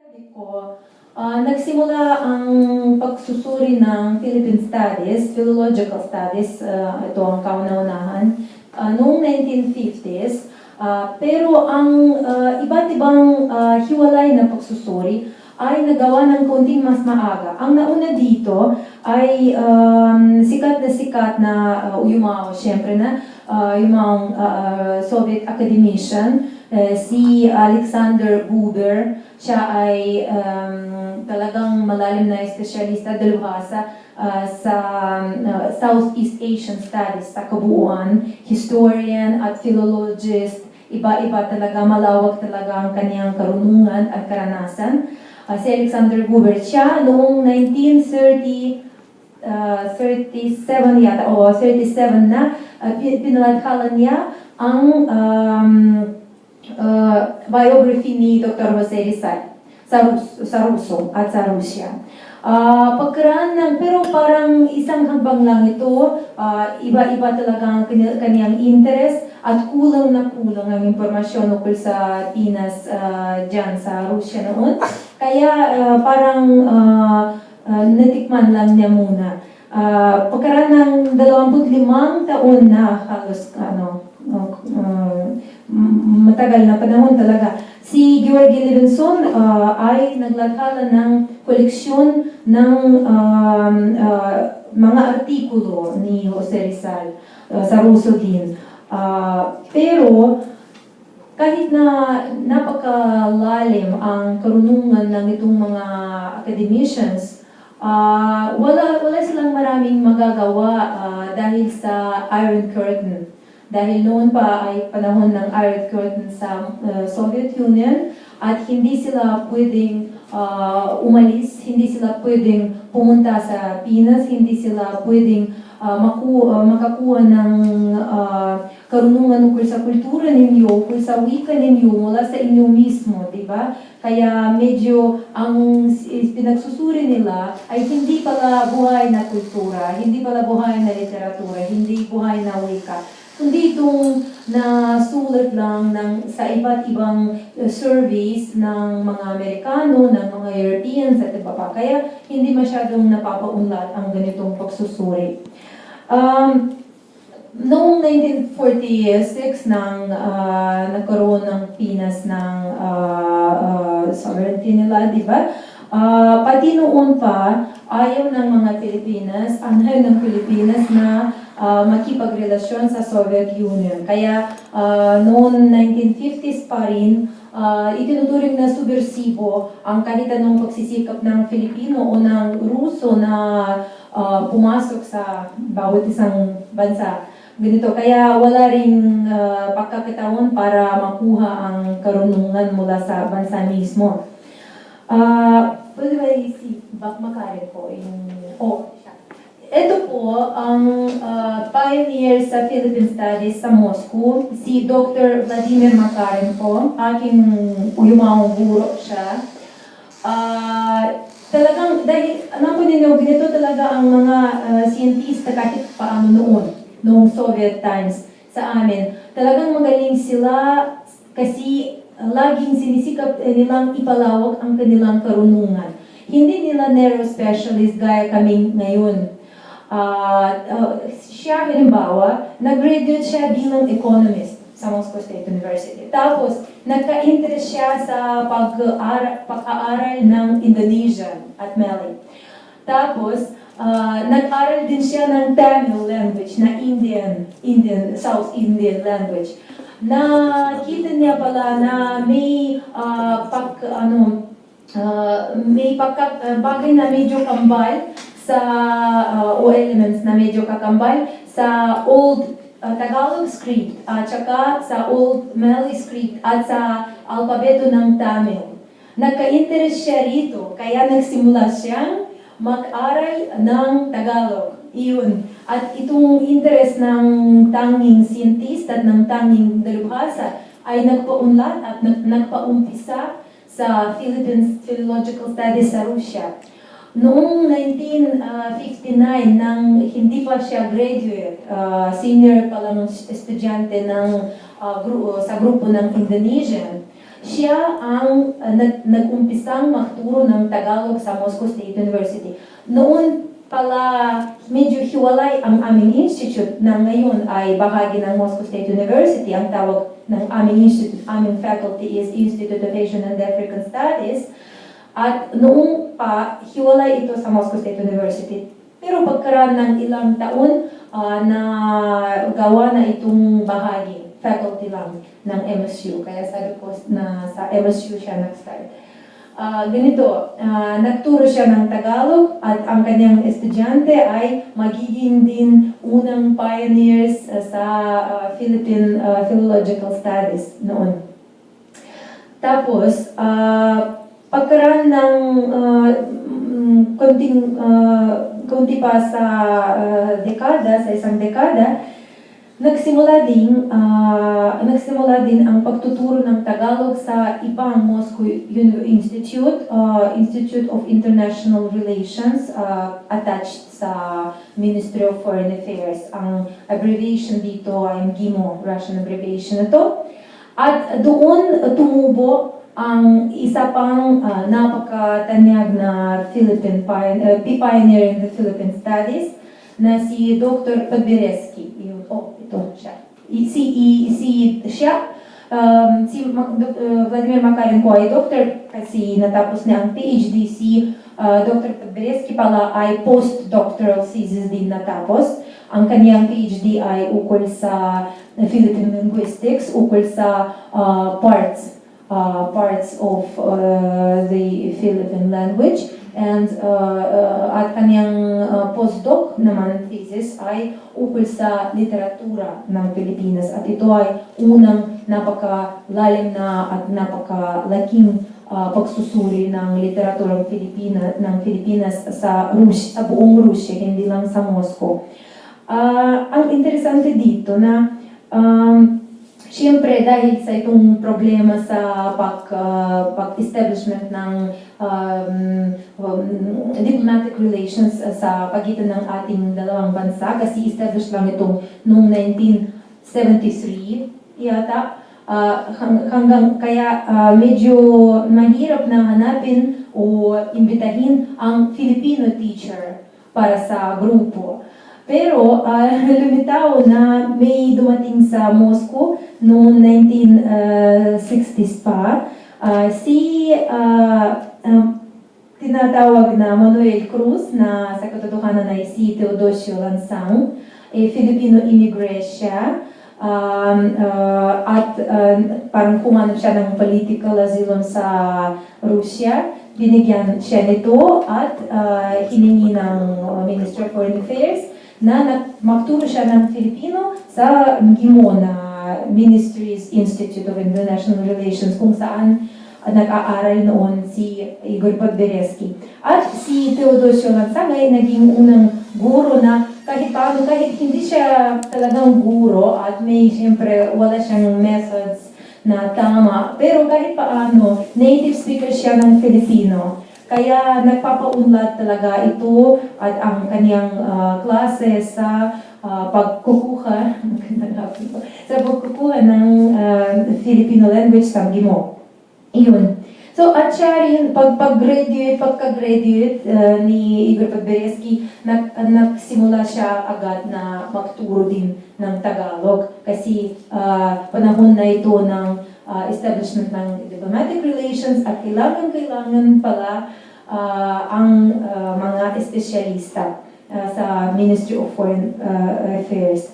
Sabi ko, nagsimula ang pagsusuri ng Philippine Studies, Philological Studies, ito ang kauna-unahan, noong 1950s. Pero ang iba't ibang hiwalay na pagsusuri ay nagawa ng konting mas maaga. Ang nauna dito ay sikat na yumao, siyempre na yumao Soviet academician, si Alexander Guber. Siya ay talagang malalim na espesyalista dalubhasa sa Southeast Asian Studies sa kabuuan, historian at philologist. Iba-iba talaga, malawak talaga ang kaniyang karunungan at karanasan. Si Alexander Guber, siya noong 1937 yata, o 37 na, pinaladhalan niya ang biography ni Dr. Jose Rizal sa Ruso at sa Rusya. Pagkaraan ng, pero parang isang hambang lang ito, iba-iba talaga ang kaniyang interest at kulang na kulang ang impormasyon ukol sa Pinas dyan sa Rusya noon. Kaya parang natikman lang niya muna. Pagkaraan ng 25 taon na halos matagal na panahon talaga, si Georgi Levinson ay naglathala ng koleksyon ng mga artikulo ni Jose Rizal sa Ruso din. Pero kahit na napakalalim ang karunungan ng itong mga academicians, wala silang maraming magagawa dahil sa Iron Curtain. Dahil noon pa ay panahon ng Iron Curtain sa Soviet Union at hindi sila pwedeng umalis, hindi sila pwedeng pumunta sa Pinas, hindi sila pwedeng makakuha ng karunungan ukol sa kultura ninyo, ukol sa wika ninyo mula sa inyo mismo, di ba? Kaya medyo ang pinagsusuri nila ay hindi pala buhay na kultura, hindi pala buhay na literatura, hindi buhay na wika, kundi itong nasulat lang sa iba't ibang surveys ng mga Amerikano, ng mga Europeans at iba pa. Kaya hindi masyadong napapaunlad ang ganitong pagsusuri. Noong 1946 nang nagkaroon ng Pinas ng sovereignty nila, di ba? Pati noon pa, ayaw ng mga Pilipinas, anayaw ng Pilipinas na makipagrelasyon sa Soviet Union. Kaya noong 1950s pa rin, itinuturing na subversibo ang kahit anong pagsisikap ng Filipino o ng Ruso na pumasok sa bawat isang bansa. Ganito, kaya wala ring pagkakataon para makuha ang karunungan mula sa bansa mismo. Pwede ba si Bak Makarenko? Ito po ang pioneer sa Philippine Studies sa Moscow, si Dr. Vladimir Makarenko. Aking uyumang guro siya. Talagang, dahil, alam ko ninyo, ganito talaga ang mga siyentista kahit paano noong Soviet times sa amin. Talagang magaling sila kasi laging sinisikap nilang ipalawak ang kanilang karunungan. Hindi nila neuro-specialist gaya kami ngayon. Siya, halimbawa, nag-graduate siya bilang economist sa Moscow State University. Tapos, nagka-interest siya sa pag-aaral ng Indonesian at Malay. Tapos, nag-aral din siya ng Tamil language, na South Indian language. Nakita niya pala na may bagay na medyo kambal sa o elements na medyo kakambal sa Old Tagalog script at saka sa Old Malay script at sa alpabeto ng Tamil. Nagka-interest siya rito, kaya nagsimula siyang mag-aral ng Tagalog. Iyon. At itong interest ng tanging scientist at ng tanging dalubhasa ay nagpaunlad at nagpaumpisa sa Philippine Philological Studies sa Rusya. Noong 1959, nang hindi pa siya graduate, senior pa lang estudyante sa grupo ng Indonesian, siya ang nag-umpisang magturo ng Tagalog sa Moscow State University. Noon pala medyo hiwalay ang aming institute na ngayon ay bahagi ng Moscow State University. Ang tawag ng aming institute, aming faculty is Institute of Asian and African Studies. At noong pa, hiwalay ito sa Moscow State University. Pero pagkaraan ng ilang taon, na gawa na itong bahagi, faculty lang ng MSU. Kaya sabi ko na sa MSU siya nag-start. Ganito, nagturo siya ng Tagalog at ang kanyang estudyante ay magiging din unang pioneers sa Philippine Philological Studies noon. Tapos, pagkaraan ng konti pa sa dekada, sa isang dekada, nagsimula din ang pagtuturo ng Tagalog sa ibang Moscow Institute, Institute of International Relations, attached sa Ministry of Foreign Affairs. Ang abbreviation dito ay MGIMO, Russian abbreviation ito. At doon tumubo ang isa pang napakatanyag na pioneer in the Philippine Studies na si Dr. Podberesky. Ito siya. Si Vladimir Makarenko ay doctor kasi natapos niya ang PhD. Si Dr. Podberesky pala ay postdoctoral thesis din natapos. Ang kanyang PhD ay ukol sa Philippine linguistics, ukol sa parts of the Philippine language, and at kanyang postdoc naman thesis ay ukol sa literatura ng Pilipinas, at ito ay unang napakalalim na at napakalaking pagsusuri ng literaturang ng Pilipinas sa buong Rusya, hindi lang sa Moscow. Ang interesante dito na siyempre, dahil sa itong problema sa pag-establishment ng diplomatic relations sa pagitan ng ating dalawang bansa, kasi established lang itong noong 1973 yata, hanggang kaya medyo mahirap na hanapin o imbitahin ang Filipino teacher para sa grupo. Pero lumitaw na may dumating sa Moscow noong 1960s pa, tinatawag na Manuel Cruz, na sa katotohanan ay si Teodosio Lansang, Filipino immigrant siya, at parang kumanap siya ng political asylum sa Russia. Binigyan siya nito at hiningi ng Ministry of Foreign Affairs na magturo siya ng Filipino sa MGIMO na Ministries Institute of International Relations, kung saan nag-aaral noon si Igor Podberesky. At si Teodosio Lansang ay naging unang guro na kahit paano, kahit hindi siya talagang guro at may siyempre wala siyang methods na tama, pero kahit paano native speaker siya ng Filipino. Kaya nagpapaunlad talaga ito at ang kanyang klase sa pagkukuha ng Filipino language sa MGIMO. Iyon. So, at siya rin, pagka-graduate ni Igor Podberesky, nagsimula siya agad na magturo din ng Tagalog. Kasi panahon na ito ng establishment ng diplomatic relations at kailangan pala ang mga espesyalista sa Ministry of Foreign Affairs.